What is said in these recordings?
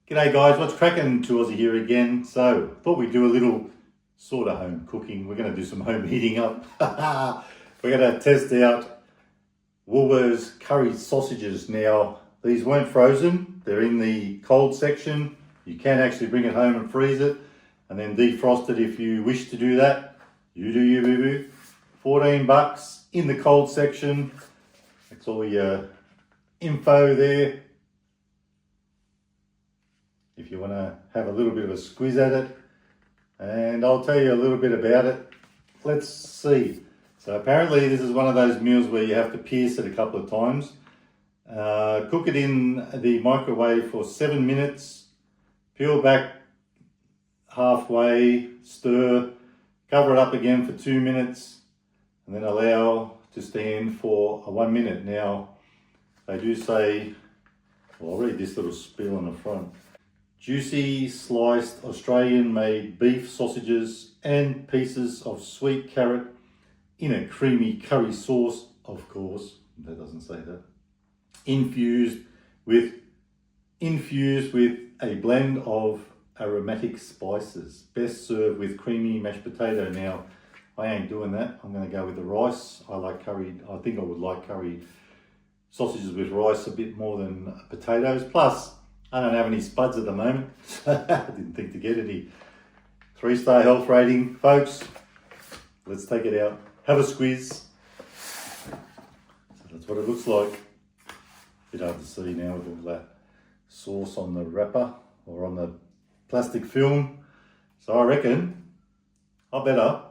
G'day guys, what's cracking? Aussie here again. So, thought we'd do a little sort of home cooking. We're going to do some home heating up. We're going to test out Woolworths curry sausages. Now, these weren't frozen. They're in the cold section. You can actually bring it home and freeze it and then defrost it if you wish to do that. You do you, boo-boo. $14 in the cold section. That's all your info there. If you want to have a little bit of a squeeze at it, and I'll tell you a little bit about it. Let's see. So apparently this is one of those meals where you have to pierce it a couple of times. Cook it in the microwave for 7 minutes, peel back halfway, stir, cover it up again for 2 minutes, and then allow to stand for 1 minute. Now, they do say, well, I'll read this little spiel on the front. Juicy sliced Australian made beef sausages and pieces of sweet carrot in a creamy curry sauce, of course, that doesn't say that, infused with a blend of aromatic spices. Best served with creamy mashed potato. Now, I ain't doing that. I'm going to go with the rice. I like curry. I think I would like curry sausages with rice a bit more than potatoes. Plus, I don't have any spuds at the moment. I didn't think to get any. 3-star health rating, folks. Let's take it out. Have a squeeze. So that's what it looks like. Bit hard to see now with all that sauce on the wrapper or on the plastic film. So I reckon I better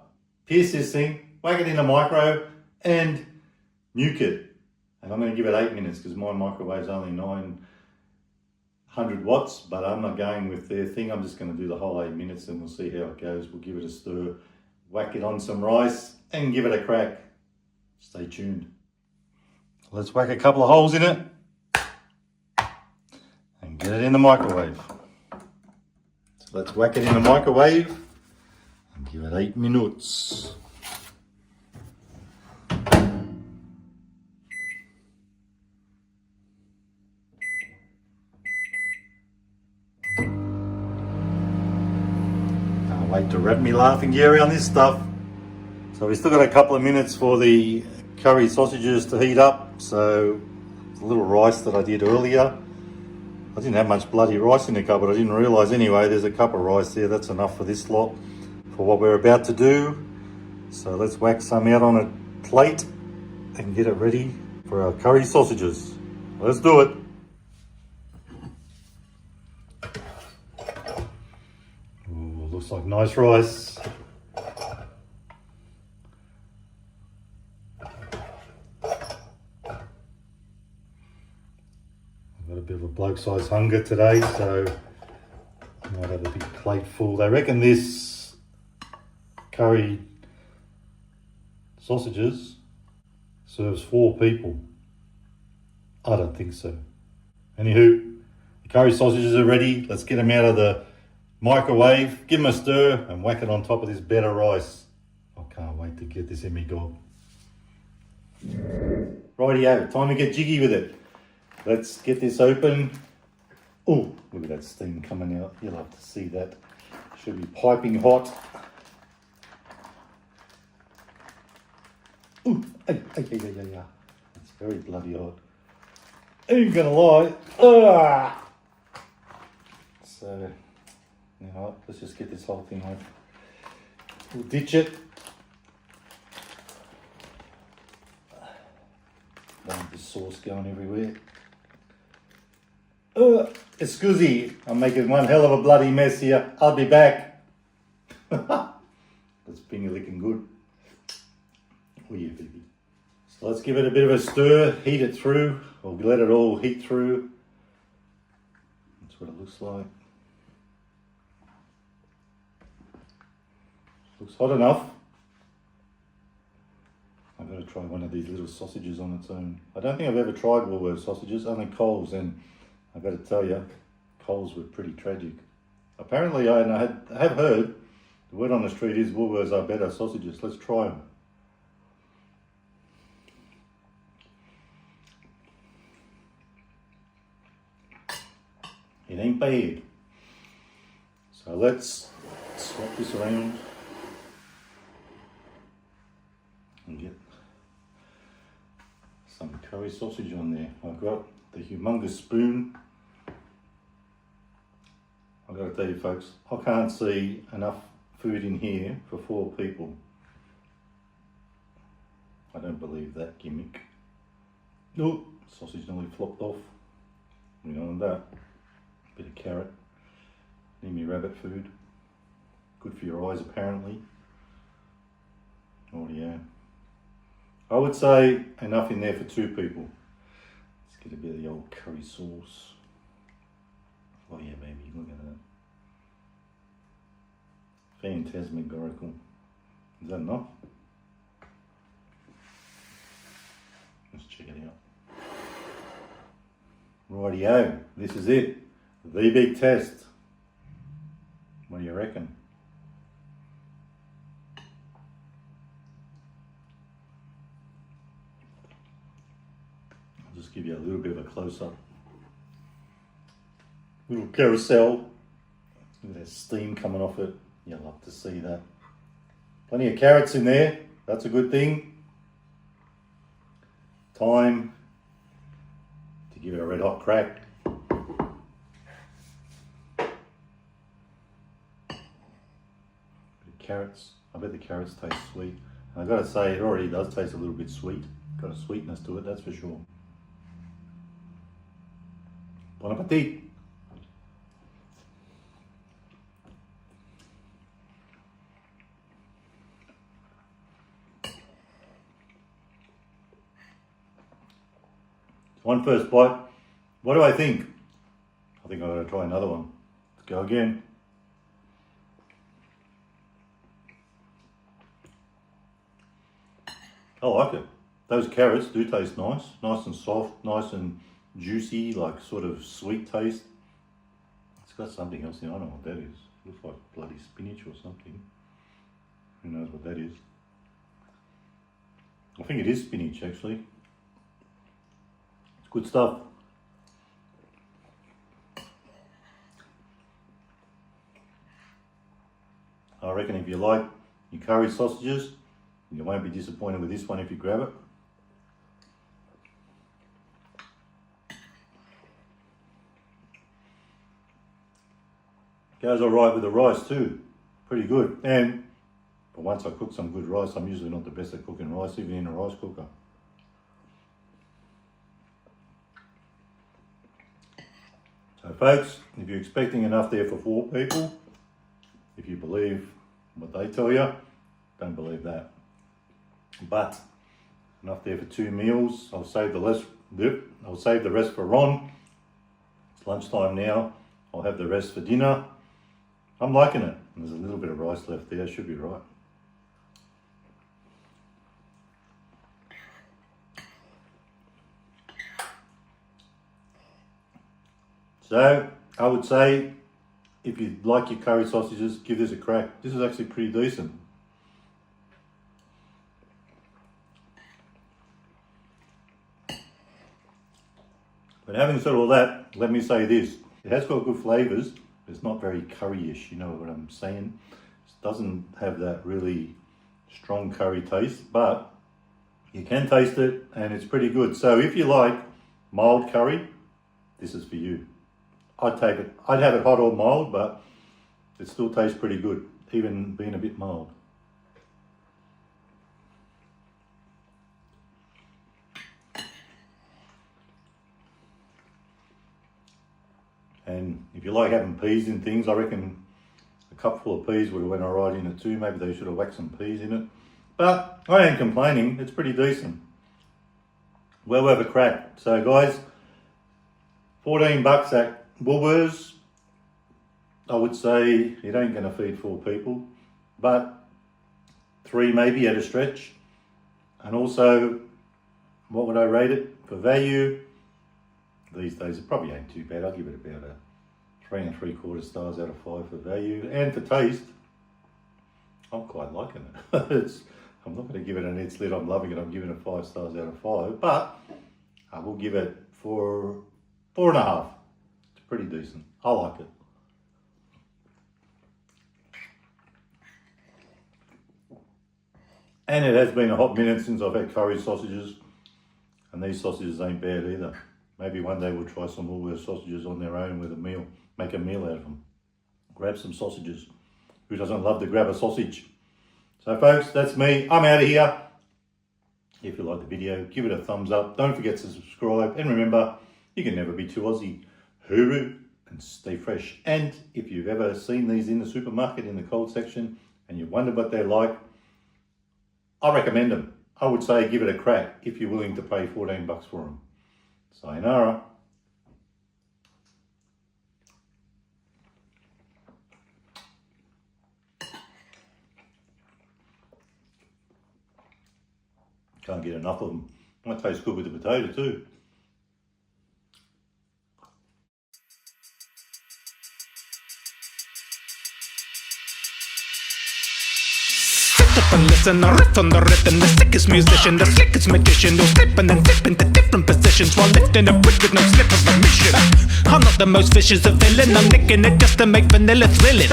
pierce this thing, whack it in the micro and nuke it. And I'm going to give it 8 minutes because my microwave's only 900 watts, but I'm not going with their thing. I'm just going to do the whole 8 minutes and we'll see how it goes. We'll give it a stir, whack it on some rice and give it a crack. Stay tuned. Let's whack a couple of holes in it and get it in the microwave. So let's whack it in the microwave and give it 8 minutes. Wait to wrap me laughing gear on this stuff. So we've still got a couple of minutes for the curry sausages to heat up. So the little rice that I did earlier, I didn't have much bloody rice in the cupboard. I didn't realise anyway. There's a cup of rice there. That's enough for this lot for what we're about to do. So let's whack some out on a plate and get it ready for our curry sausages. Let's do it. Looks like nice rice. I've got a bit of a bloke-sized hunger today, so I might have a big plate full. They reckon this curry sausages serves 4 people. I don't think so. Anywho, the curry sausages are ready. Let's get them out of the microwave, give them a stir and whack it on top of this bed of rice. I can't wait to get this in me dog. Rightio, time to get jiggy with it. Let's get this open. Oh, look at that steam coming out. You'll have to see that. Should be piping hot. Ooh, ay. It's very bloody hot. Ain't gonna lie. So, you know what, let's just get this whole thing on. We'll ditch it. Don't want this sauce going everywhere. Excuse, I'm making one hell of a bloody mess here. I'll be back. That's finger licking good. Oh yeah, baby. So let's give it a bit of a stir, heat it through, or let it all heat through. That's what it looks like. Looks hot enough. I've got to try one of these little sausages on its own. I don't think I've ever tried Woolworths sausages, only Coles, and I've got to tell you, Coles were pretty tragic. Apparently, I have heard, the word on the street is Woolworths are better sausages. Let's try them. It ain't bad. So let's swap this around and get some curry sausage on there. I've got the humongous spoon. I've got to tell you folks, I can't see enough food in here for 4 people. I don't believe that gimmick. Oh, sausage nearly flopped off. We know that. Bit of carrot. Need me rabbit food. Good for your eyes apparently. Oh yeah. I would say enough in there for 2 people. Let's get a bit of the old curry sauce. Oh yeah baby, look at that. Phantasmagorical. Is that enough? Let's check it out. Rightio, this is it. The big test. What do you reckon? I'll just give you a little bit of a close-up. Little carousel. Look at that steam coming off it. You'll love to see that. Plenty of carrots in there. That's a good thing. Time to give it a red hot crack. Carrots. I bet the carrots taste sweet. And I've got to say, it already does taste a little bit sweet. Got a sweetness to it, that's for sure. Bon appetit. One first bite. What do I think? I think I'm going to try another one. Let's go again. I like it. Those carrots do taste nice. Nice and soft, nice and juicy, like sort of sweet taste. It's got something else in it. I don't know what that is. Looks like bloody spinach or something. Who knows what that is? I think it is spinach actually. It's good stuff. I reckon if you like your curry sausages, you won't be disappointed with this one if you grab it. Goes alright with the rice too. Pretty good. And but once I cook some good rice, I'm usually not the best at cooking rice, even in a rice cooker. So folks, if you're expecting enough there for 4 people, if you believe what they tell you, don't believe that. But enough there for 2 meals. I'll save the rest for Ron. It's lunchtime now. I'll have the rest for dinner. I'm liking it. There's a little bit of rice left there. Should be right. So I would say, if you like your curry sausages, give this a crack. This is actually pretty decent. But having said all that, let me say this. It has got good flavours. It's not very curry-ish, you know what I'm saying? It doesn't have that really strong curry taste, but you can taste it and it's pretty good. So if you like mild curry, this is for you. I'd take it. I'd have it hot or mild, but it still tastes pretty good, even being a bit mild. And if you like having peas in things, I reckon a cupful of peas would have went alright in it too. Maybe they should have whacked some peas in it. But I ain't complaining, it's pretty decent. Well worth a crack. So guys, 14 bucks at Woolworths. I would say it ain't going to feed 4 people, but 3 maybe at a stretch. And also, what would I rate it? For value, these days it probably ain't too bad. I'll give it about a 3 3/4 stars out of 5 for value. And for taste, I'm quite liking it. I'm not going to give it an it's lit, I'm loving it. I'm giving it 5 stars out of 5, but I will give it 4.5. It's pretty decent. I like it. And it has been a hot minute since I've had curry sausages, and these sausages ain't bad either. Maybe one day we'll try some Woolworths sausages on their own with a meal, make a meal out of them. Grab some sausages. Who doesn't love to grab a sausage? So folks, that's me. I'm out of here. If you like the video, give it a thumbs up. Don't forget to subscribe. And remember, you can never be too Aussie. Hooroo and stay fresh. And if you've ever seen these in the supermarket in the cold section and you wonder what they're like, I recommend them. I would say give it a crack if you're willing to pay 14 bucks for them. Sayonara. Can't get enough of them. Might taste good with the potato too. And listen, I riff on the rhythm. The sickest musician, the slickest magician, who'll slip and then dip into different positions while lifting a brick with no slip of permission. I'm not the most vicious of villain. I'm nicking it just to make vanilla thrilling.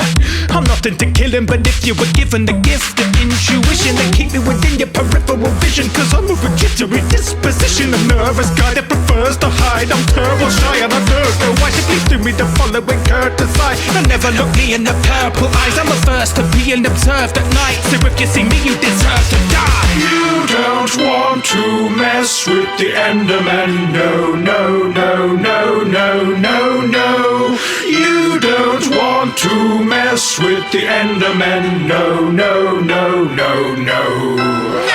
I'm not into killing, but if you were given the gift of intuition, then keep it within your peripheral vision. Cause I'm of a jittery disposition, a nervous guy that prefers to hide. I'm terrible shy and I don't know why. So please do me the following courtesy and never look me in the purple eyes. I'm averse to being observed at night, so if you see me, you deserve to die. You don't want to mess with the Enderman. No, no, no, no, no, no, no. You don't want to mess with the Enderman. No, no, no, no, no.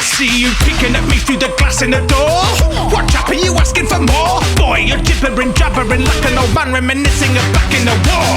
See you peeking at me through the glass in the door. What chap, are you asking for more? Boy, you're gibbering, jabbering like an old man reminiscing of back in the war.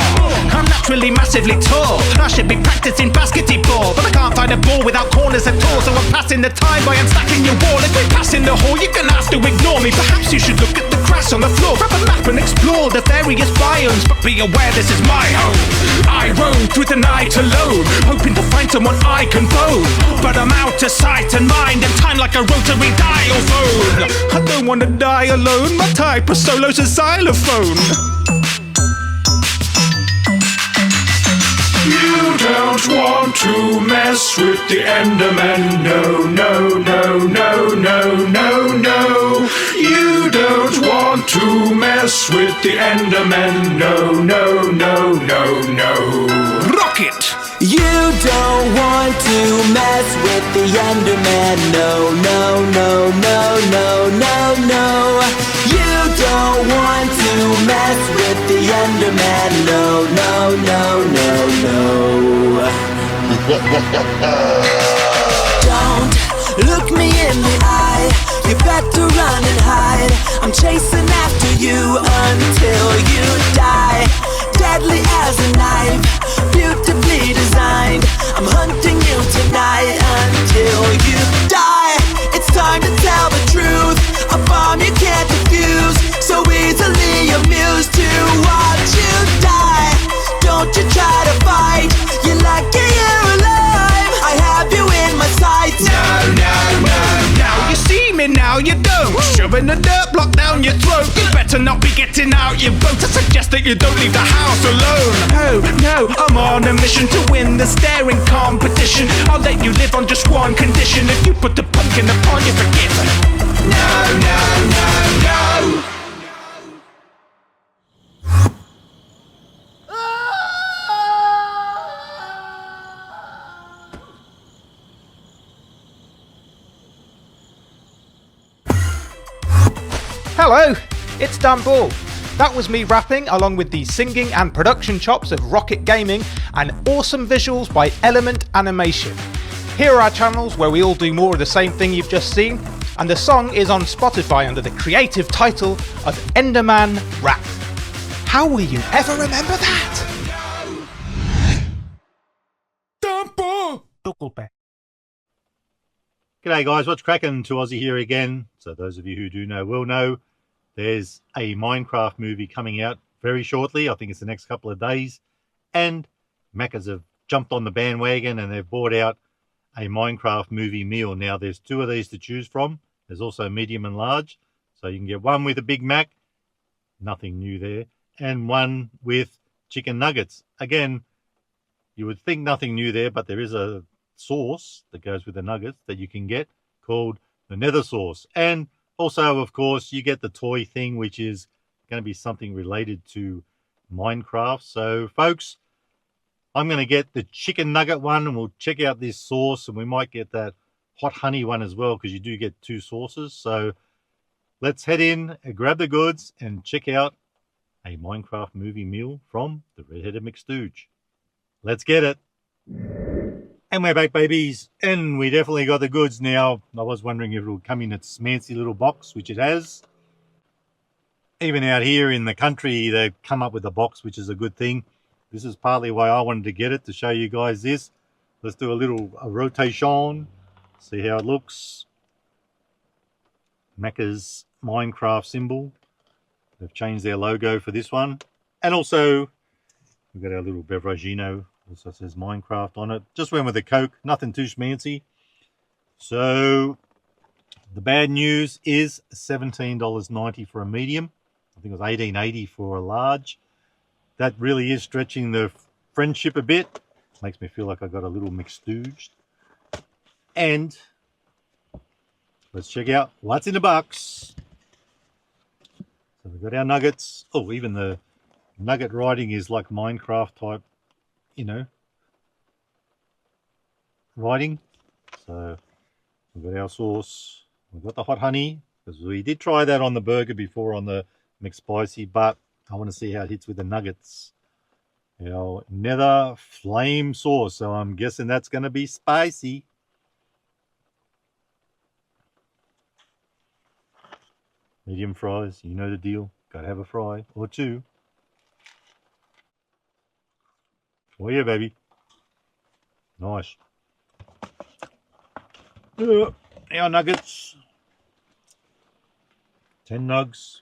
I'm naturally massively tall. I should be practicing basketball, but I can't find a ball without corners at all. So I'm passing the time by unstacking your wall. If we pass in the hall, you're gonna have to ignore me. Perhaps you should look at the grass on the floor. Grab a map and explore the various biomes, but be aware this is my home. I roam through the night alone, hoping to find someone I can bone, but I'm out of sight and mind and time like a rotary dial phone. I don't wanna die alone, my type of solo's a xylophone. You don't want to mess with the Enderman. No, no, no, no, no, no, no. You don't want to mess with the Enderman. No, no, no, no, no. Rocket! You don't want to mess with the Enderman. No, no, no, no, no, no, no. You don't want to mess with the Enderman. No, no, no, no, no. Don't look me in the eye. You better run and hide. I'm chasing after you until you die. Deadly as a knife, beautifully designed. I'm hunting you tonight until you die. It's time to tell the truth, a bomb you can't defuse, so easily amused to watch you die. Don't you try to fight, you're lucky you're alive. I have you in my sights. No, no, no, no. You see me now, you don't. Shoving a dirt block down your throat. You better not be getting out your boat. I suggest that you don't leave the house alone. Oh, no, I'm on a mission to win the staring competition. I'll let you live on just one condition. If you put the pumpkin upon you, forgive. No, no, no, no. Hello, it's Dan Ball. That was me rapping along with the singing and production chops of Rocket Gaming and awesome visuals by Element Animation. Here are our channels where we all do more of the same thing you've just seen, and the song is on Spotify under the creative title of Enderman Rap. How will you ever remember that? Dan Ball! G'day guys, what's cracking? To Aussie here again. So those of you who do know will know. There's a Minecraft movie coming out very shortly. I think it's the next couple of days. And Maccas have jumped on the bandwagon and they've bought out a Minecraft movie meal. Now, there's 2 of these to choose from. There's also medium and large. So you can get one with a Big Mac. Nothing new there. And one with chicken nuggets. Again, you would think nothing new there, but there is a sauce that goes with the nuggets that you can get called the Nether sauce. And also, of course, you get the toy thing, which is going to be something related to Minecraft. So, folks, I'm going to get the chicken nugget one, and we'll check out this sauce, and we might get that hot honey one as well, because you do get 2 sauces. So let's head in and grab the goods and check out a Minecraft movie meal from the Red-Headed McStooge. Let's get it. And we're back, babies, and we definitely got the goods now. I was wondering if it would come in its fancy little box, which it has. Even out here in the country, they've come up with a box, which is a good thing. This is partly why I wanted to get it, to show you guys this. Let's do a rotation, see how it looks. Macca's Minecraft symbol. They've changed their logo for this one. And also, we've got our little beveragino. Also says Minecraft on it. Just went with a Coke, nothing too schmancy. So, the bad news is $17.90 for a medium. I think it was $18.80 for a large. That really is stretching the friendship a bit. Makes me feel like I got a little McStooged. And let's check out what's in the box. So we've got our nuggets. Oh, even the nugget writing is like Minecraft type, you know, writing. So we've got our sauce. We've got the hot honey, because we did try that on the burger before on the McSpicy, but I want to see how it hits with the nuggets. Our Nether flame sauce, so I'm guessing that's going to be spicy. Medium fries, you know the deal. Got to have a fry or 2. Oh yeah, baby. Nice. Our nuggets. 10 nugs.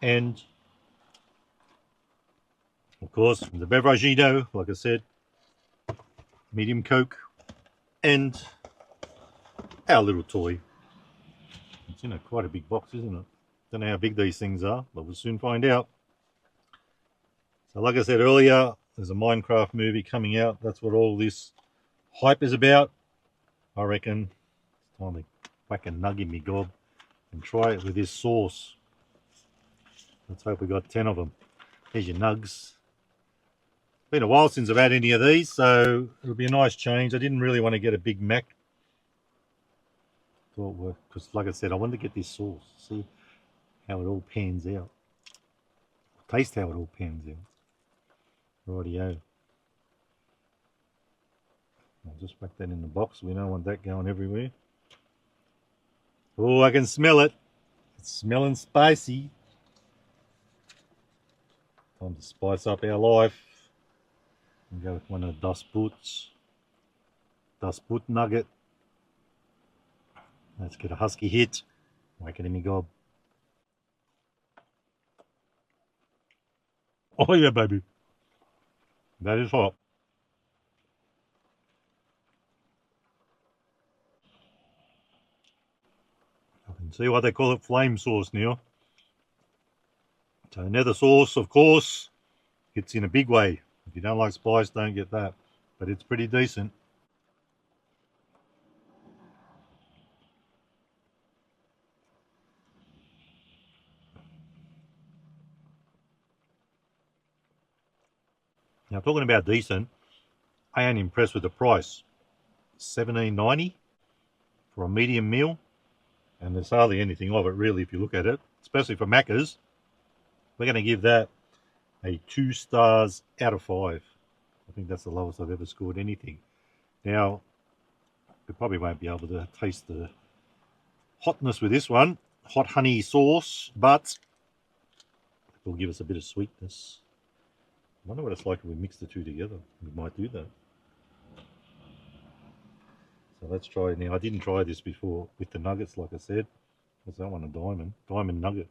And, of course, the beveragino, like I said. Medium Coke. And our little toy. It's in quite a big box, isn't it? Don't know how big these things are, but we'll soon find out. So like I said earlier, there's a Minecraft movie coming out. That's what all this hype is about. I reckon it's time to whack a nug in me gob and try it with this sauce. Let's hope we got 10 of them. Here's your nugs. Been a while since I've had any of these, so it'll be a nice change. I didn't really want to get a Big Mac. Thought, because like I said, I wanted to get this sauce. See how it all pans out. Taste how it all pans out. Rightio. I'll just whack that in the box. We don't want that going everywhere. Oh, I can smell it. It's smelling spicy. Time to spice up our life. And go with one of the dust boots. Dust boot nugget. Let's get a husky hit. Whack it in me gob. Oh yeah, baby. That is hot. I can see why they call it flame sauce now. So nether sauce, of course, hits in a big way. If you don't like spice, don't get that. But it's pretty decent. Now, talking about decent, I am impressed with the price. $17.90 for a medium meal. And there's hardly anything of it, really, if you look at it. Especially for Macca's. We're going to give that a 2 stars out of 5. I think that's the lowest I've ever scored anything. Now, we probably won't be able to taste the hotness with this one. Hot honey sauce, but it will give us a bit of sweetness. I wonder what it's like if we mix the 2 together. We might do that. So let's try it now. I didn't try this before with the nuggets, like I said. What's that one? A diamond? Diamond nugget.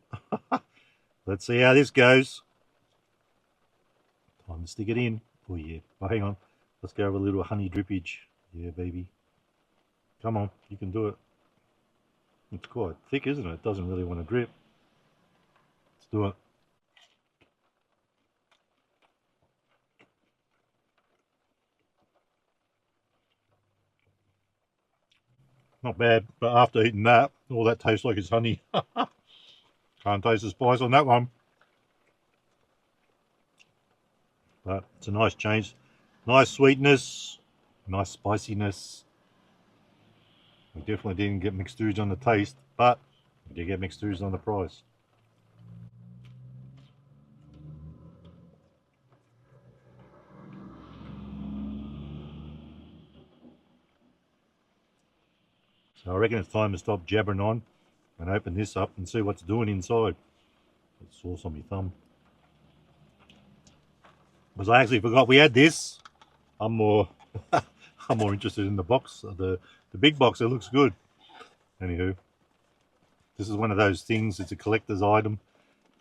Let's see how this goes. Time to stick it in. Oh yeah. Oh, hang on. Let's go with a little honey drippage. Yeah, baby. Come on, you can do it. It's quite thick, isn't it? It doesn't really want to drip. Let's do it. Not bad, but after eating that, all that tastes like it's honey. Can't taste the spice on that one. But it's a nice change. Nice sweetness, nice spiciness. We definitely didn't get mixed stooge on the taste, but we did get mixed stooge on the price. So I reckon it's time to stop jabbering on and open this up and see what's doing inside. Put sauce on my thumb. Because I actually forgot we had this. I'm more I'm more interested in the box. The big box, it looks good. Anywho, this is one of those things, it's a collector's item.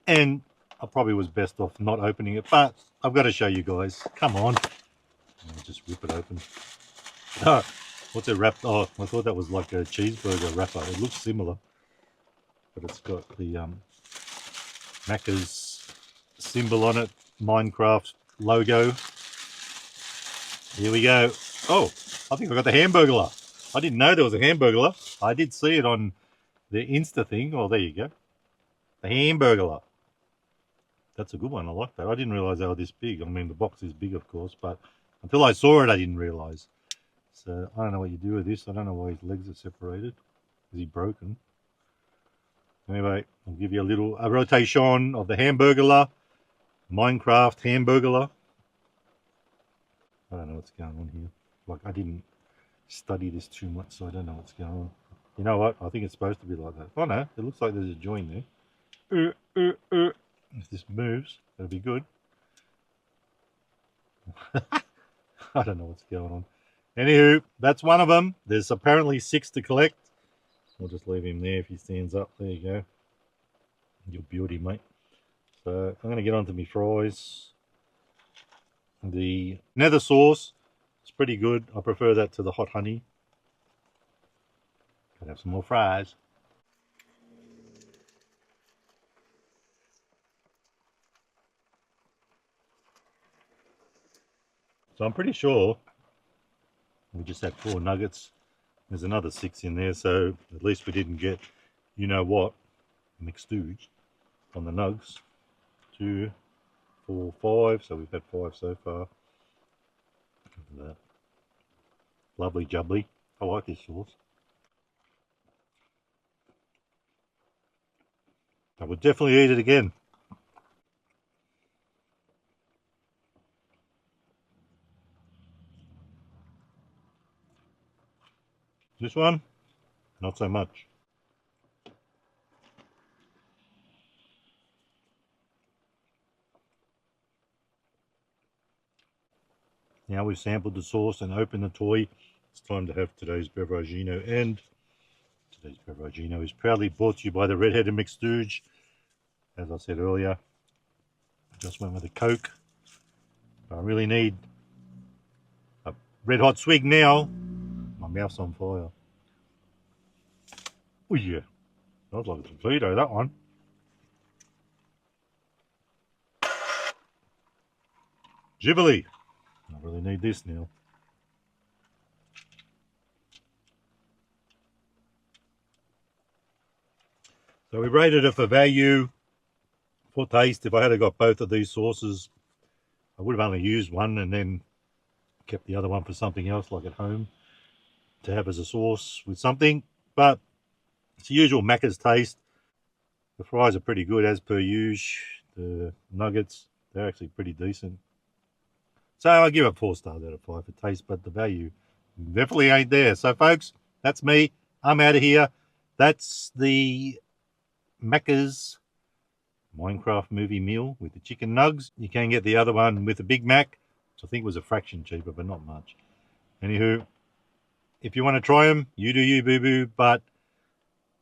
And I probably was best off not opening it, but I've got to show you guys. Come on. I'll just rip it open. Oh, what's it wrapped? Oh, I thought that was like a cheeseburger wrapper. It looks similar, but it's got the Macca's symbol on it, Minecraft logo. Here we go. Oh, I think I got the Hamburglar. I didn't know there was a Hamburglar. I did see it on the Insta thing. Oh, there you go. The Hamburglar. That's a good one. I like that. I didn't realize they were this big. I mean, the box is big, of course, but until I saw it, I didn't realize. So I don't know what you do with this. I don't know why his legs are separated. Is he broken? Anyway, I'll give you a rotation of the Hamburglar, Minecraft Hamburglar. I don't know what's going on here. Like, I didn't study this too much, so I don't know what's going on. You know what? I think it's supposed to be like that. Oh no, it looks like there's a joint there. If this moves, that'll be good. I don't know what's going on. Anywho, that's one of them. There's apparently 6 to collect. We'll just leave him there if he stands up. There you go. Your beauty, mate. So I'm going to get on to my fries. The nether sauce is pretty good. I prefer that to the hot honey. Gotta have some more fries. So I'm pretty sure we just had 4 nuggets. There's another 6 in there, so at least we didn't get, you know what, mixed stooge on the nugs. 2, 4, 5. So we've had 5 so far. Look at that. Lovely jubbly. I like this sauce. I would definitely eat it again. This one, not so much. Now we've sampled the sauce and opened the toy, it's time to have today's Beveragino. And today's Beveragino is proudly brought to you by the Redheaded Mixed Stooge. As I said earlier, I just went with a Coke. I really need a red hot swig now. My mouth's on fire. Oh yeah, that was like a torpedo, that one. Ghibli. I really need this now. So we rated it for value, for taste. If I had got both of these sauces, I would have only used one and then kept the other one for something else, like at home, to have as a sauce with something. But it's the usual Macca's taste. The fries are pretty good as per usual. The nuggets, they're actually pretty decent. So I give it 4 stars out of 5 for taste, but the value definitely ain't there. So folks, that's me. I'm out of here. That's the Macca's Minecraft movie meal with the chicken nugs. You can get the other one with the Big Mac, which I think was a fraction cheaper, but not much. Anywho, if you want to try them, you do you, boo-boo. But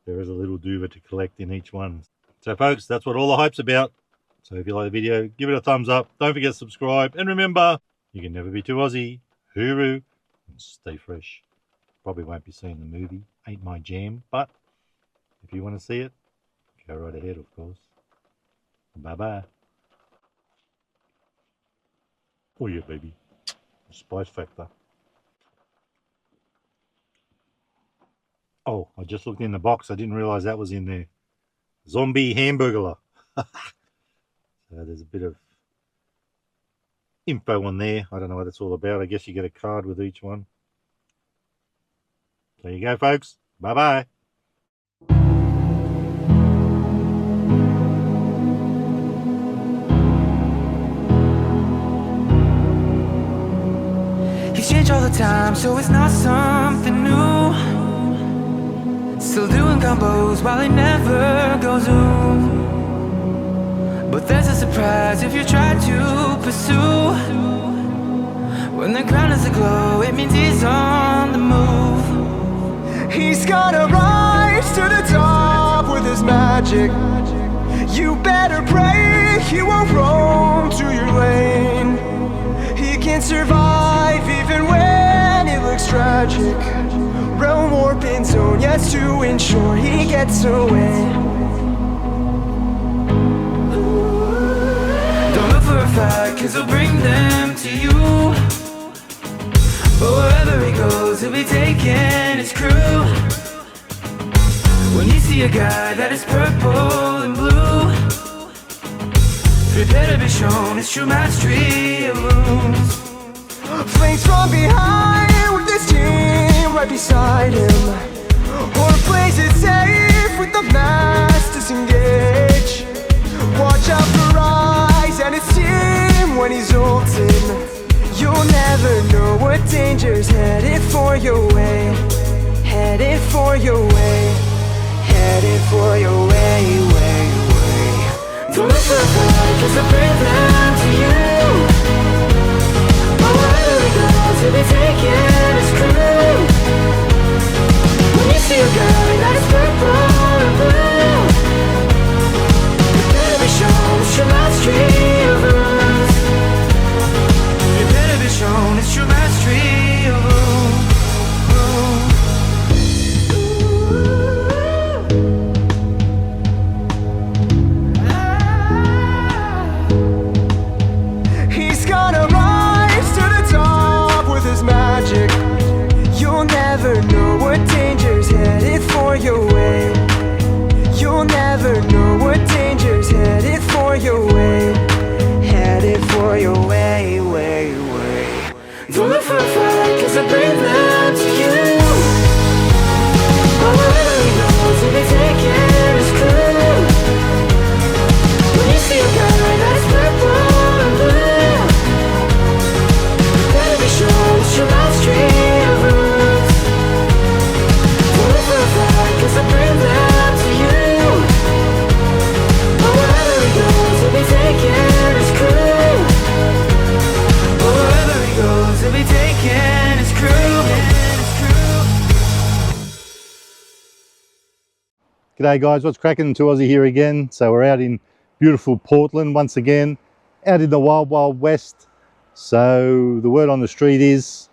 there is a little duva to collect in each one. So folks, that's what all the hype's about. So if you like the video, give it a thumbs up. Don't forget to subscribe. And remember, you can never be too Aussie. Hooroo. And stay fresh. Probably won't be seeing the movie. Ain't my jam. But if you want to see it, go right ahead, of course. Bye-bye. Oh yeah, baby. Spice factor. Oh, I just looked in the box. I didn't realise that was in there. Zombie hamburger. So there's a bit of info on there. I don't know what it's all about. I guess you get a card with each one. There you go, folks. Bye-bye. He's changed all the time, so it's not something new. Still doing combos while he never goes zoom. But there's a surprise if you try to pursue. When the ground is aglow, it means he's on the move. He's gonna rise to the top with his magic. You better pray he won't roam to your lane. He can survive even when it looks tragic. Realm warping zone, yes, to ensure he gets away. Don't look for a fight, cause he'll bring them to you. But wherever he goes, he'll be taking his crew. When you see a guy that is purple and blue, prepare to be shown his true mastery of wounds. Flanks from behind with his team right beside him, or plays it safe with the mass disengage. Watch out for eyes and his team when he's ulting. You'll never know what danger's headed for your way. Headed for your way. Headed for your way, way. Don't look for a fight, cause I'll bring them to you. But wherever he goes, he'll be taking his crew. When you see a guy that is purple and blue, you better be shown it's your mastery of wounds. You better be shown it's your mastery of wounds. You'll never know what danger's headed for your way. You'll never know what danger's headed for your way. Headed for your way, way. Don't look for a fight, cause I bring them to you. But wherever he goes, he'll be taking his crew. When you see a guy that's purple and blue, you better be sure it's your mastery of wounds. Don't look for a fight, cause I bring them to you. But wherever he goes, he'll be taking his crew. But wherever he goes, he'll be taking his crew. G'day guys, what's cracking? 2Aussie here again. So we're out in beautiful Portland once again, out in the wild, wild west. So the word on the street is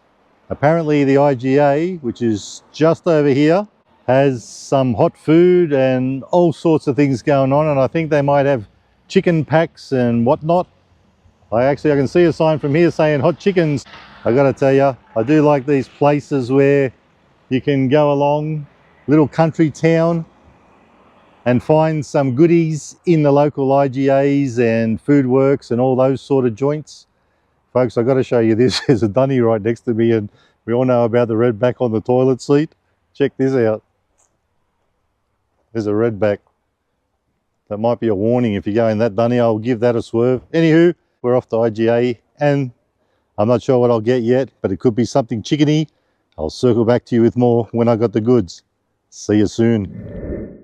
apparently the IGA, which is just over here, has some hot food and all sorts of things going on, and I think they might have chicken packs and whatnot. I can see a sign from here saying hot chickens. I gotta tell you, I do like these places where you can go along, little country town, and find some goodies in the local IGAs and food works and all those sort of joints. Folks, I've got to show you this. There's a dunny right next to me, and we all know about the redback on the toilet seat. Check this out. There's a redback. That might be a warning. If you go in that dunny, I'll give that a swerve. Anywho, we're off to IGA, and I'm not sure what I'll get yet, but it could be something chickeny. I'll circle back to you with more when I got the goods. See you soon.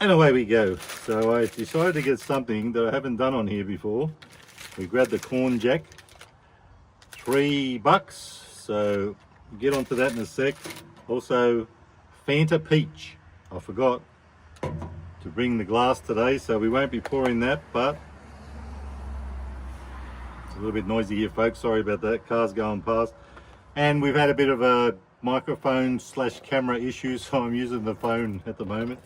And away we go. So I decided to get something that I haven't done on here before. We grabbed the corn jack, $3. So get onto that in a sec. Also Fanta Peach. I forgot to bring the glass today, so we won't be pouring that, but it's a little bit noisy here, folks. Sorry about that. Cars going past. And we've had a bit of a microphone / camera issue, so I'm using the phone at the moment.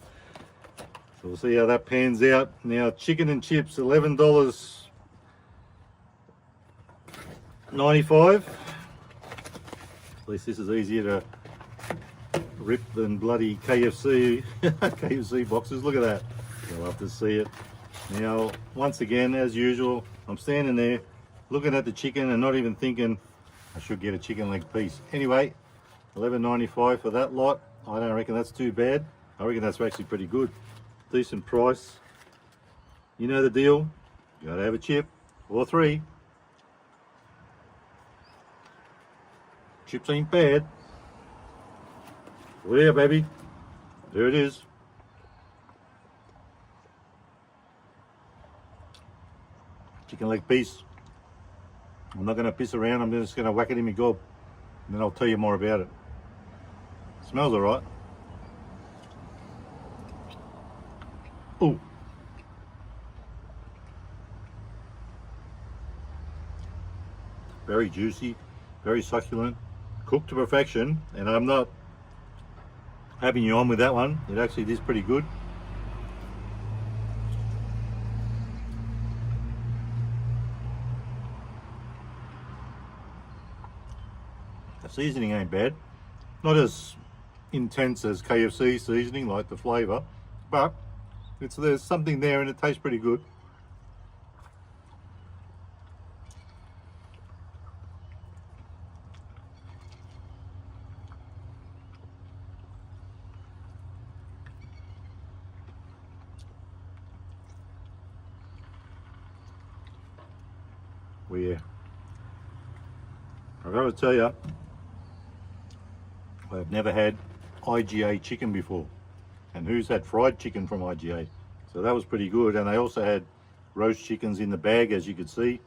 So we'll see how that pans out. Now, chicken and chips, $11.95. At least this is easier to rip than bloody KFC KFC boxes. Look at that. You'll have to see it. Now, once again, as usual, I'm standing there looking at the chicken and not even thinking I should get a chicken leg piece. Anyway, $11.95 for that lot. I don't reckon that's too bad. I reckon that's actually pretty good. Decent price. You know the deal. You gotta have a chip or 3. Chips ain't bad. Well, yeah, baby. There it is. Chicken leg piece. I'm not going to piss around. I'm just going to whack it in my gob. And then I'll tell you more about it. Smells alright. Ooh. Very juicy. Very succulent. Cooked to perfection. And I'm not having you on with that one. It actually is pretty good. The seasoning ain't bad. Not as intense as KFC seasoning, like the flavour, but there's something there and it tastes pretty good. Well, yeah, I've got to tell you, I've never had IGA chicken before. And who's had fried chicken from IGA? So that was pretty good. And they also had roast chickens in the bag, as you could see,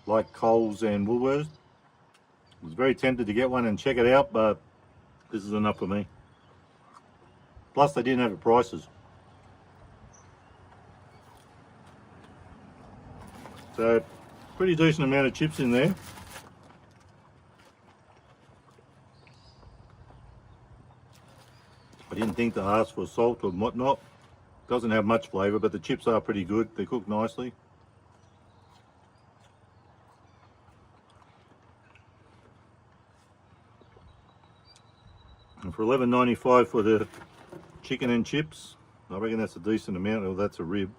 like Coles and Woolworths. I was very tempted to get one and check it out, but this is enough for me. Plus, they didn't have the prices. So, pretty decent amount of chips in there. I didn't think to ask for salt or whatnot. Doesn't have much flavour, but the chips are pretty good. They cook nicely. And for $11.95 for the chicken and chips, I reckon that's a decent amount. Oh, that's a rib.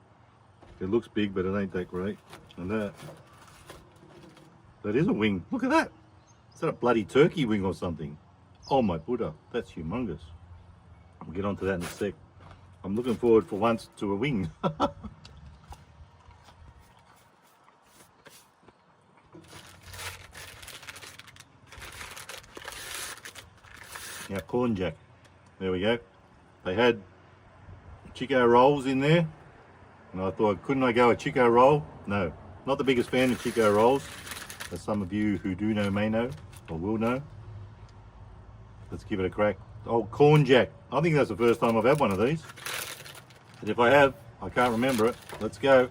It looks big, but it ain't that great. And that is a wing. Look at that. Is that a bloody turkey wing or something? Oh my Buddha, that's humongous. We'll get onto that in a sec. I'm looking forward for once to a wing. Now, corn jack. There we go. They had Chico rolls in there. And I thought, couldn't I go a Chico roll? No, not the biggest fan of Chico rolls, as some of you who do know may know, or will know. Let's give it a crack. Oh, corn jack. I think that's the first time I've had one of these. But if I have, I can't remember it. Let's go.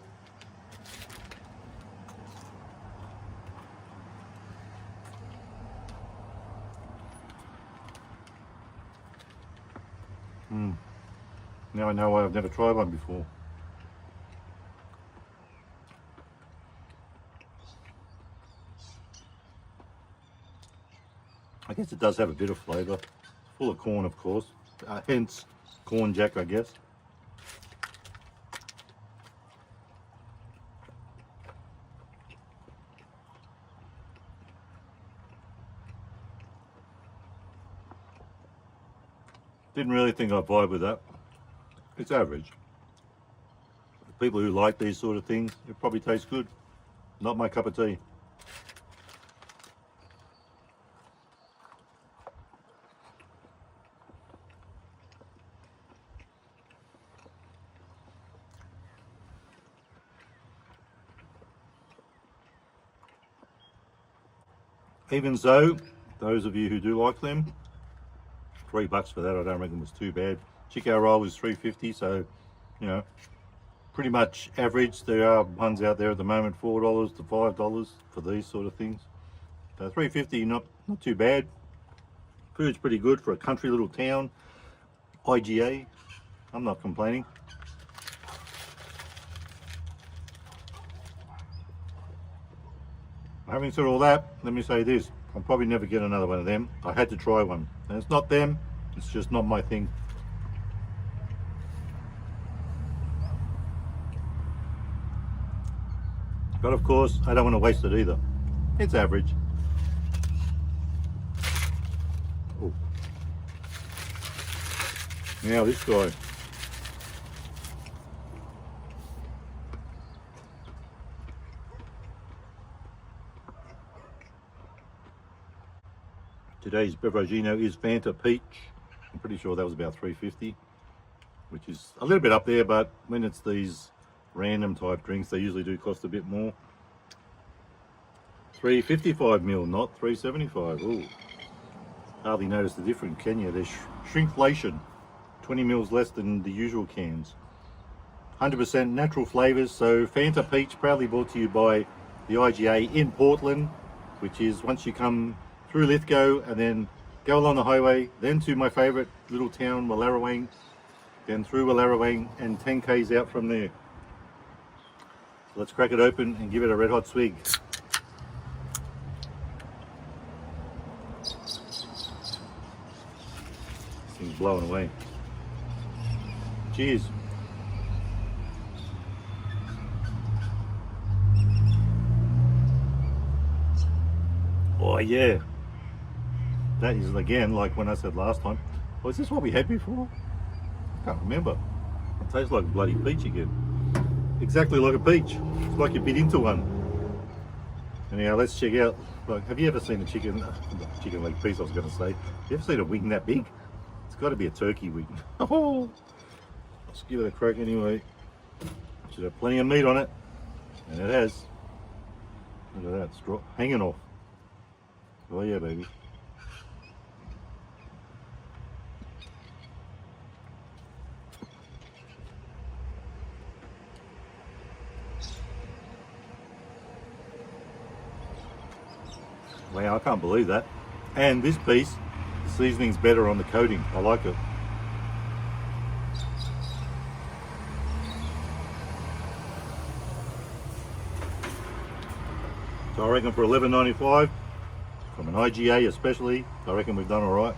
Now I know why I've never tried one before. I guess it does have a bit of flavour. Full of corn, of course. Hence, corn jack, I guess. Didn't really think I'd vibe with that. It's average. People who like these sort of things, it probably tastes good. Not my cup of tea. Even so, those of you who do like them, $3 for that I don't reckon was too bad. Chico roll was $3.50, so you know, pretty much average. There are ones out there at the moment, $4 to $5 for these sort of things. So $3.50, not too bad. Food's pretty good for a country little town. IGA, I'm not complaining. Having said all that, let me say this, I'll probably never get another one of them. I had to try one, and it's not them, it's just not my thing. But of course, I don't want to waste it either. It's average. Ooh. Now this guy. Today's beveragino is Fanta Peach. I'm pretty sure that was about $3.50, which is a little bit up there, but when it's these random type drinks, they usually do cost a bit more. $3.55 not $3.75. Ooh, hardly noticed the difference, can you? There's shrinkflation, 20 mils less than the usual cans. 100% natural flavors. So Fanta Peach, proudly brought to you by the IGA in Portland, which is once you come through Lithgow and then go along the highway, then to my favorite little town, Wallerawang, then through Wallerawang and 10 k's out from there. So let's crack it open and give it a red hot swig. This thing's blowing away. Cheers. Oh yeah. That is, again, like when I said last time, oh, is this what we had before? I can't remember. It tastes like a bloody peach again. Exactly like a peach. It's like you bit into one. Anyhow, let's check out. Like, have you ever seen a chicken leg piece, I was going to say. Have you ever seen a wing that big? It's got to be a turkey wing. Oh, let's give it a crack anyway. Should have plenty of meat on it. And it has. Look at that, straw hanging off. Oh yeah, baby. Wow, I can't believe that. And this piece, the seasoning's better on the coating. I like it. So I reckon for $11.95, from an IGA especially, I reckon we've done all right.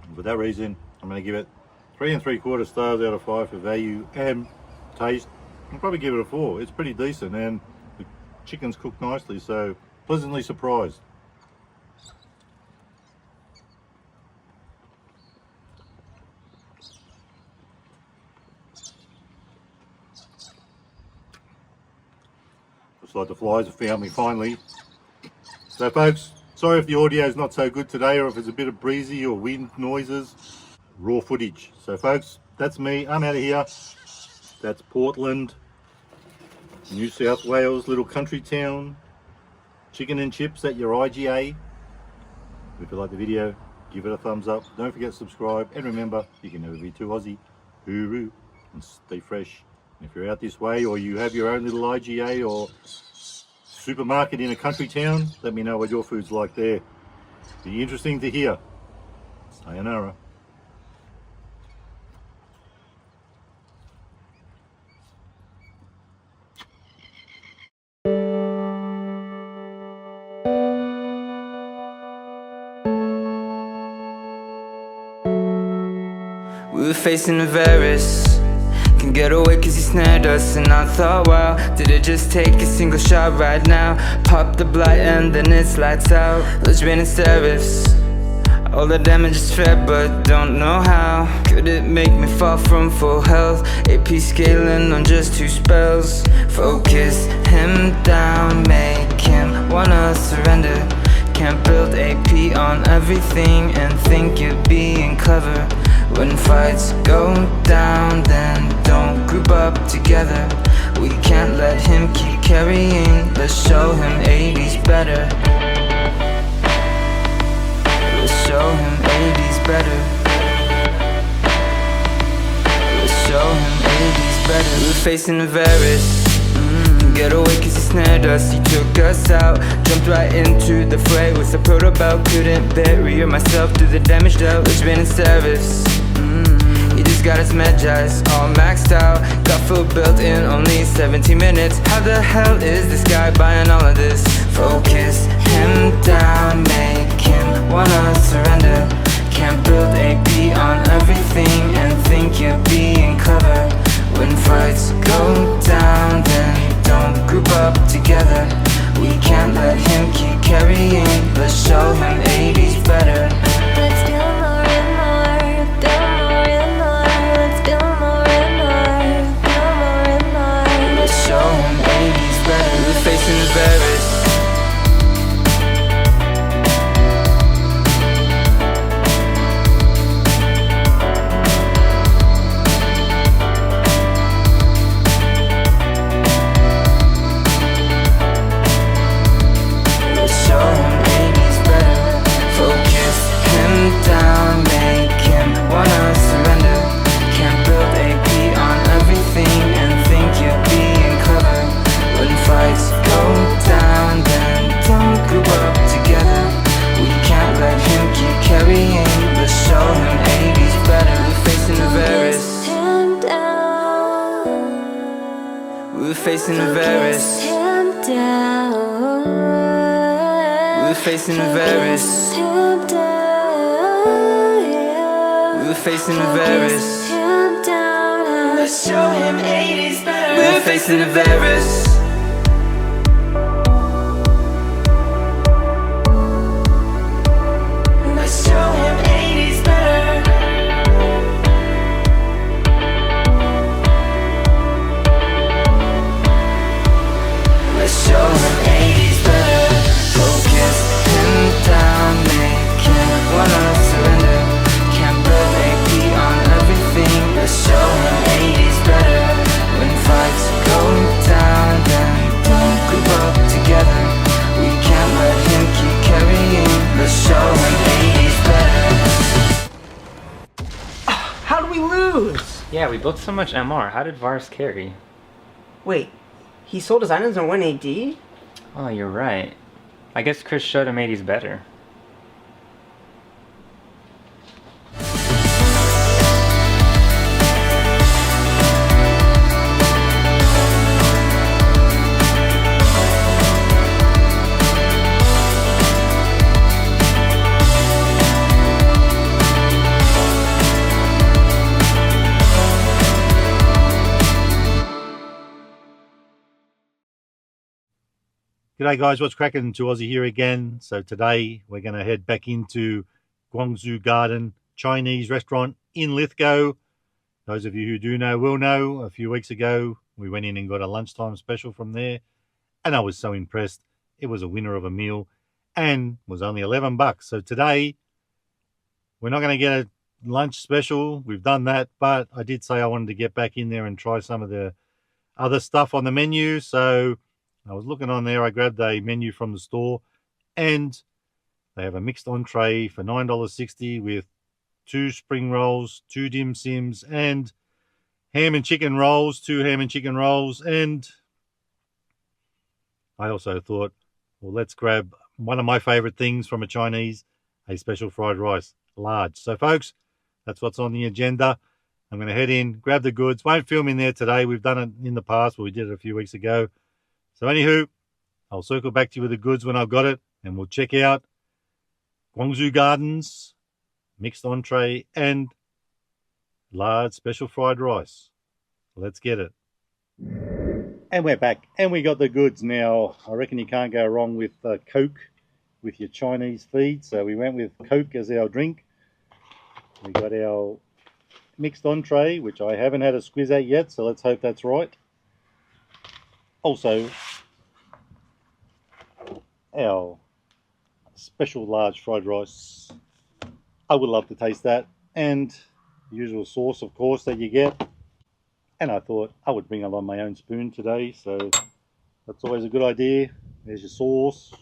And for that reason, I'm going to give it 3 3/4 stars out of 5 for value and taste. I'll probably give it a 4. It's pretty decent, and the chicken's cooked nicely, so pleasantly surprised. Looks like the flies have found me finally. So folks, sorry if the audio is not so good today, or if it's a bit of breezy or wind noises. Raw footage. So folks, that's me. I'm out of here. That's Portland, New South Wales, little country town. Chicken and chips at your IGA. If you like the video, give it a thumbs up. Don't forget to subscribe. And remember, you can never be too Aussie. Hooroo. And stay fresh. If you're out this way, or you have your own little IGA or supermarket in a country town, let me know what your food's like there. Be interesting to hear. Sayonara. We were facing Varys. Can get away cause he snared us, and I thought, wow, did it just take a single shot right now? Pop the blight and then it's lights out. Let's rain and serifs. All the damage is fair but don't know how. Could it make me fall from full health? AP scaling on just 2 spells. Focus him down, make him wanna surrender. Can't build AP on everything and think you're being clever. When fights go down, then don't group up together. We can't let him keep carrying, let's show him 80's better. Let's show him 80's better. Let's show him 80's better. We're facing Varys. Get away cause he snared us, he took us out. Jumped right into the fray with a proto belt. Couldn't bury myself through the damage dealt. It's been in service. He just got his Medjais all maxed out. Got full built in only 17 minutes. How the hell is this guy buying all of this? Focus him down, make him wanna surrender. Can't build AP on everything and think you're being clever. When fights go down, then don't group up together. We can't let him keep carrying, let's show him 80's better. Let's build more and more, build more and more. Let's build more and more, build more and more. Let's show him 80's better. We're facing Varys. Down, make him wanna surrender. Can't build AP on everything and think you're being clever. When fights go down, then don't group up together. We can't let him keep carrying, let's show him 80's better. We're facing the Varys. We're facing the Varys. We're facing the Varys. We're facing the Varys. Let's show him 80's better. We're facing the Varys. Let's show him 80's better. Let's show him 80's better. Focus him down, make him wanna surrender. Let's show him 80's better. When fights go down, then don't group up together. We can't let him keep carrying, let's show him 80's better. How did we lose? Yeah, we built so much MR. How did Vars carry? Wait, he sold his items on 1 AD? Oh, you're right. I guess Chris showed him 80's better. G'day guys, what's cracking? To Aussie here again. So today we're going to head back into Guangzhou Garden Chinese restaurant in Lithgow. Those of you who do know will know, a few weeks ago we went in and got a lunchtime special from there and I was so impressed. It was a winner of a meal and was only $11. So today we're not going to get a lunch special. We've done that, but I did say I wanted to get back in there and try some of the other stuff on the menu. So I was looking on there, I grabbed a menu from the store and they have a mixed entree for $9.60 with 2 spring rolls, 2 dim sims and ham and chicken rolls, 2 ham and chicken rolls. And I also thought, well, let's grab one of my favorite things from a Chinese, a special fried rice, large. So folks, that's what's on the agenda. I'm going to head in, grab the goods. Won't film in there today. We've done it in the past, but we did it a few weeks ago. So anywho, I'll circle back to you with the goods when I've got it, and we'll check out Guangzhou Gardens, mixed entree, and large special fried rice. Let's get it. And we're back, and we got the goods. Now, I reckon you can't go wrong with Coke with your Chinese feed. So we went with Coke as our drink. We got our mixed entree, which I haven't had a squiz at yet, so let's hope that's right. Also, our special large fried rice. I would love to taste that, and the usual sauce, of course, that you get. And I thought I would bring along my own spoon today, so that's always a good idea. There's your sauce.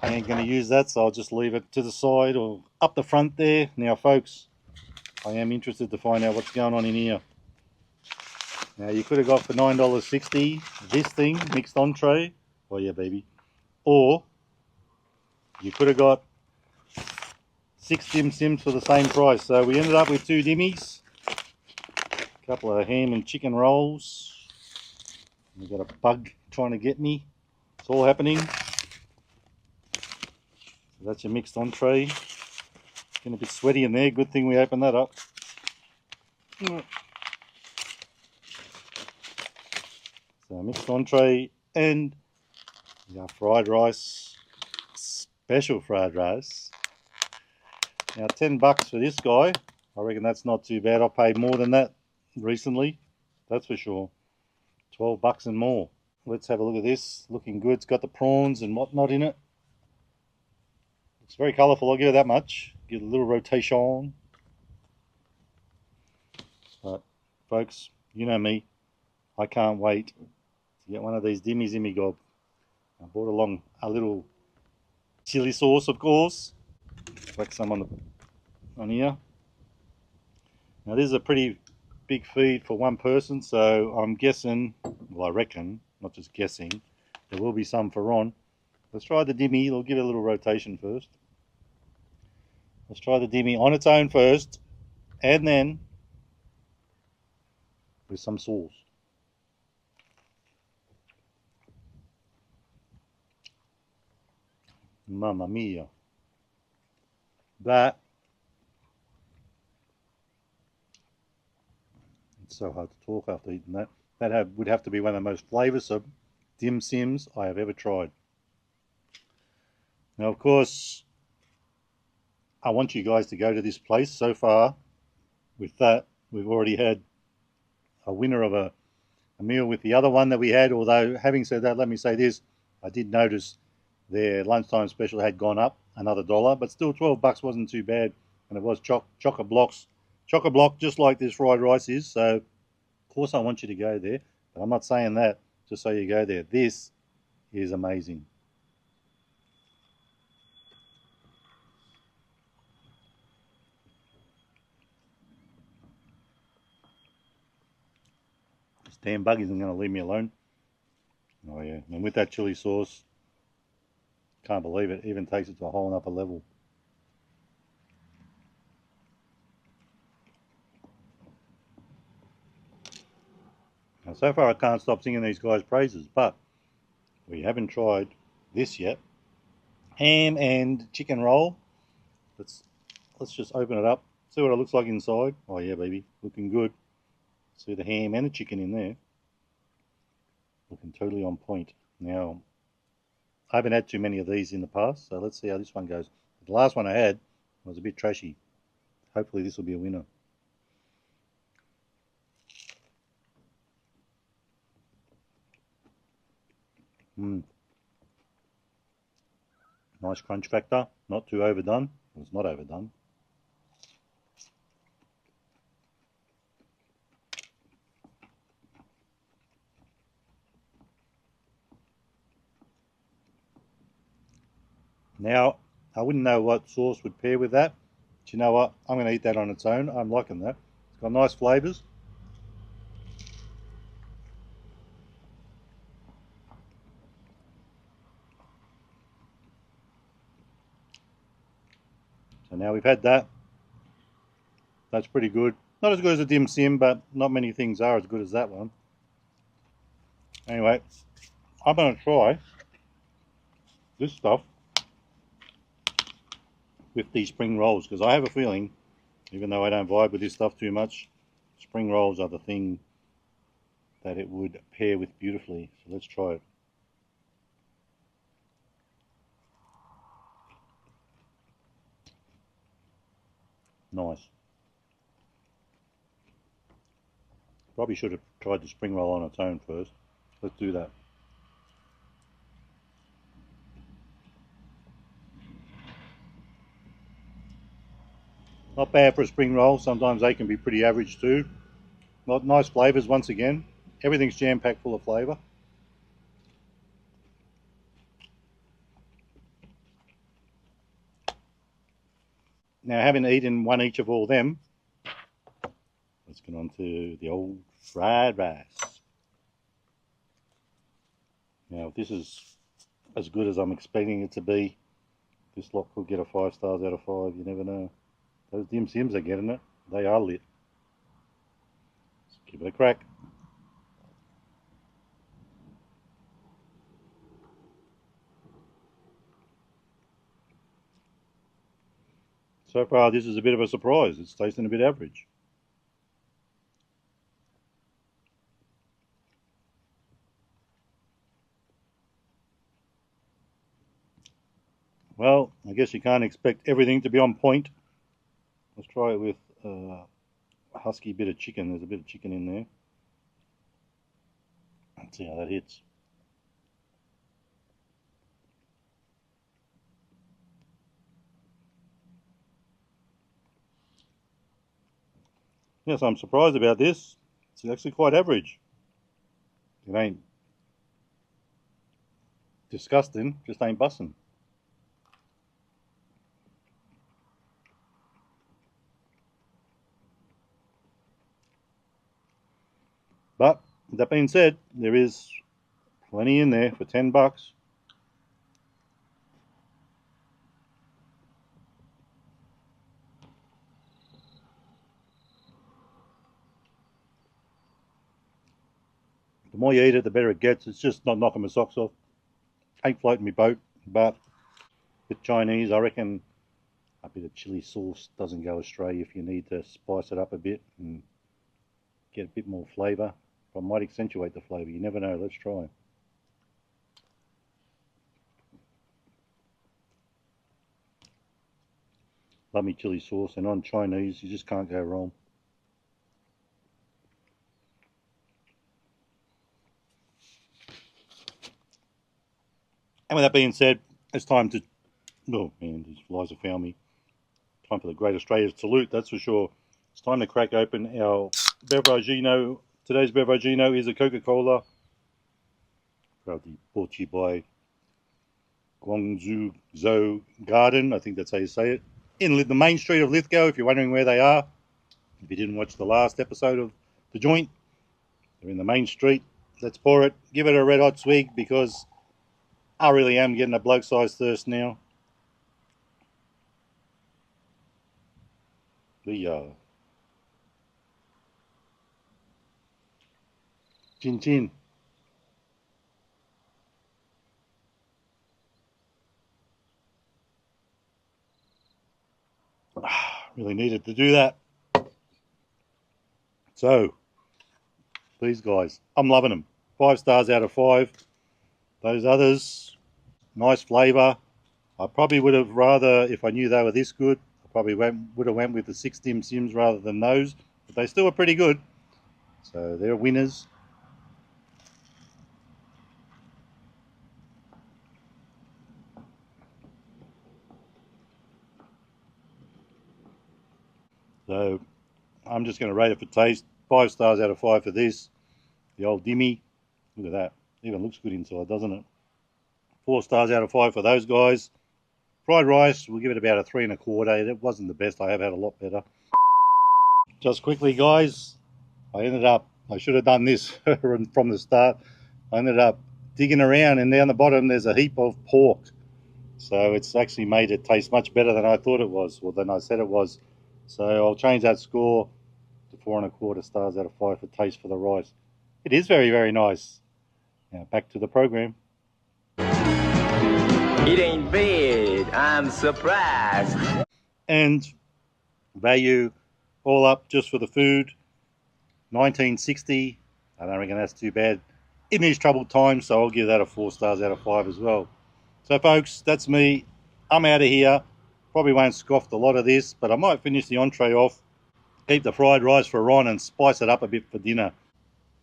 I ain't going to use that, so I'll just leave it to the side or up the front there. Now, folks, I am interested to find out what's going on in here. Now, you could have got for $9.60 this thing, mixed entree. Oh yeah, baby. Or you could have got 6 dim sims for the same price. So we ended up with 2 dimmies, a couple of ham and chicken rolls. We got a bug trying to get me. It's all happening. So that's your mixed entree. Getting a bit sweaty in there. Good thing we opened that up. So mixed entree and our fried rice, special fried rice. Now $10 for this guy. I reckon that's not too bad. I paid more than that recently, that's for sure. $12 and more. Let's have a look at this. Looking good. It's got the prawns and whatnot in it. It's very colourful, I'll give it that much. Give it a little rotation. But folks, you know me. I can't wait to get one of these dimmies in me gob. I brought along a little chili sauce, of course. Like some on here. Now this is a pretty big feed for one person, so I'm guessing, well I reckon, not just guessing, there will be some for Ron. Let's try the dimmy. I'll give it a little rotation first. Let's try the dimmy on its own first, and then with some sauce. Mamma mia. That, it's so hard to talk after eating that. That would have to be one of the most flavoursome dim sims I have ever tried. Now, of course, I want you guys to go to this place. So far, with that, we've already had a winner of a meal with the other one that we had. Although, having said that, let me say this. I did notice their lunchtime special had gone up another $1, but still $12 wasn't too bad. And it was chocolate block, just like this fried rice is. So, of course, I want you to go there. But I'm not saying that just so you go there. This is amazing. This damn bug isn't going to leave me alone. Oh yeah, and with that chili sauce, can't believe it, even takes it to a whole upper level. Now so far I can't stop singing these guys' praises, but we haven't tried this yet. Ham and chicken roll. Let's just open it up, see what it looks like inside. Oh yeah, baby, looking good. See the ham and the chicken in there. Looking totally on point. Now, I haven't had too many of these in the past, so let's see how this one goes. The last one I had was a bit trashy. Hopefully this will be a winner. Nice crunch factor, not too overdone. It's not overdone. Now, I wouldn't know what sauce would pair with that. But you know what? I'm going to eat that on its own. I'm liking that. It's got nice flavours. So now we've had that. That's pretty good. Not as good as a dim sim, but not many things are as good as that one. Anyway, I'm going to try this stuff with these spring rolls, because I have a feeling, even though I don't vibe with this stuff too much, spring rolls are the thing that it would pair with beautifully. So let's try it. Nice. Probably should have tried the spring roll on its own first. Let's do that. Not bad for a spring roll. Sometimes they can be pretty average too. Not nice flavours once again. Everything's jam-packed full of flavour. Now, having eaten one each of all them, let's get on to the old fried rice. Now, if this is as good as I'm expecting it to be, this lot could get a 5 stars out of 5. You never know. Those dim sims are getting it. They are lit. Let's give it a crack. So far, this is a bit of a surprise. It's tasting a bit average. Well, I guess you can't expect everything to be on point. Let's try it with a husky bit of chicken. There's a bit of chicken in there. Let's see how that hits. Yes, I'm surprised about this. It's actually quite average. It ain't disgusting, just ain't bussin'. But that being said, there is plenty in there for $10. The more you eat it, the better it gets. It's just not knocking my socks off. Ain't floating my boat, but with Chinese, I reckon a bit of chili sauce doesn't go astray if you need to spice it up a bit and get a bit more flavour. I might accentuate the flavour. You never know. Let's try. Love me chili sauce, and on Chinese, you just can't go wrong. And with that being said, it's time to... Oh man, these flies have found me. Time for the Great Australian Salute, that's for sure. It's time to crack open our Beveragino. Today's Beveragino is a Coca-Cola. Proudly brought to you by Guangzhou Zhou Garden. I think that's how you say it. In the main street of Lithgow, if you're wondering where they are. If you didn't watch the last episode of The Joint, they're in the main street. Let's pour it. Give it a red hot swig because I really am getting a bloke-sized thirst now. Chin chin. Really needed to do that. So, these guys, I'm loving them. 5 stars out of 5. Those others, nice flavour. I probably would have rather, if I knew they were this good, I probably would have went with the 6 dim sims rather than those. But they still were pretty good. So they're winners. So I'm just going to rate it for taste. 5 stars out of 5 for this. The old dimmy. Look at that. Even looks good inside, doesn't it? 4 stars out of 5 for those guys. Fried rice, we'll give it about a 3 1/4. It wasn't the best. I have had a lot better. Just quickly, guys. I should have done this from the start. I ended up digging around, and down the bottom there's a heap of pork. So it's actually made it taste much better than I thought it was, or than I said it was. So I'll change that score to 4 1/4 stars out of 5 for taste for the rice. It is very, very nice. Now back to the program. It ain't bad. I'm surprised. And value all up just for the food, $19.60. I don't reckon that's too bad in these troubled times, so I'll give that a 4 stars out of 5 as well. So folks, that's me. I'm out of here. Probably won't scoff a lot of this, but I might finish the entree off, keep the fried rice for Ron, and spice it up a bit for dinner.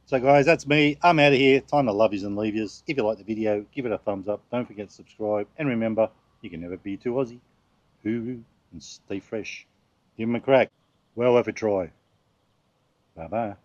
So guys, that's me. I'm out of here. Time to love yous and leave yous. If you like the video, give it a thumbs up. Don't forget to subscribe. And remember, you can never be too Aussie. Hooroo and stay fresh. Give him a crack. Well worth a try. Bye-bye.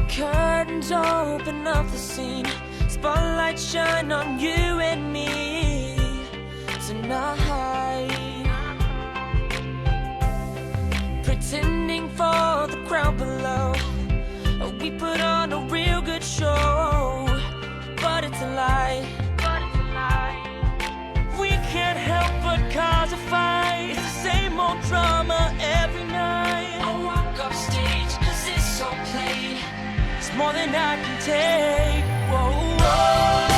Curtains open up the scene, spotlight shine on you and me tonight. Pretending for the crowd below, we put on a real good show, but it's a lie. We can't help but cause a fight. It's the same old drama every night. I walk off stage 'cause it's so played. It's more than I can take. Whoa, whoa.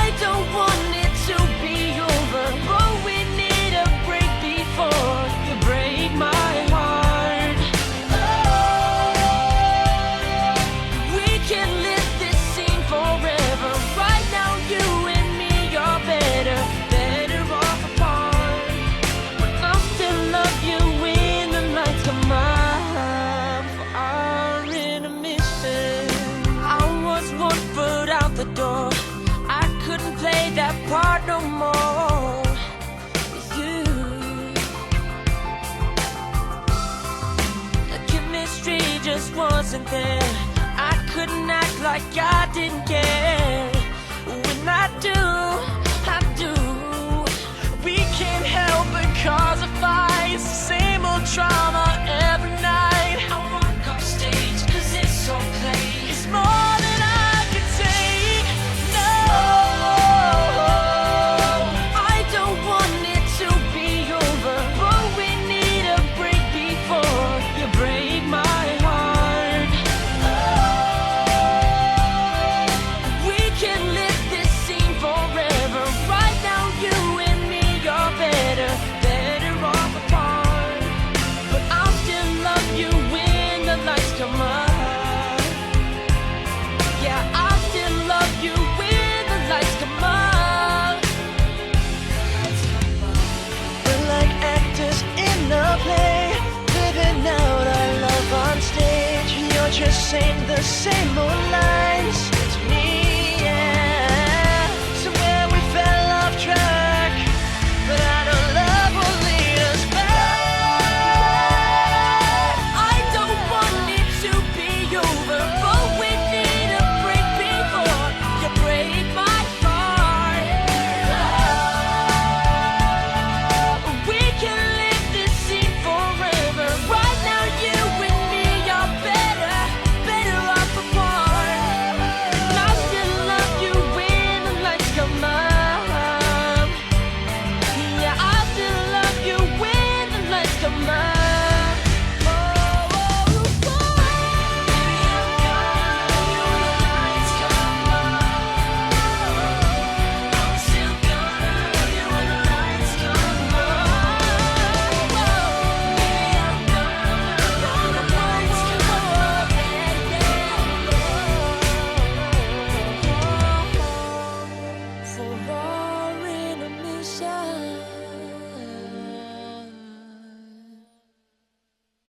I don't want it to be over, but we need a break before you break my heart. Oh, we can live this scene forever. Right now, you and me are better off apart. But I'll still love you when the lights come on. The door, I couldn't play that part no more with you. The chemistry just wasn't there. I couldn't act like I didn't care. When I do. We can't help but cause a fight. It's the same old trauma every night. I walk off stage 'cause it's so played. It's more than I can take. I don't want it to be over, but we need a break before you break my heart. We can live this scene forever. Right now, you and me are better off apart. But I'll still love you when the lights come on. Yeah, I'll still love you when the lights come on. We're like actors in a play, living out our love on stage. You're just saying the same old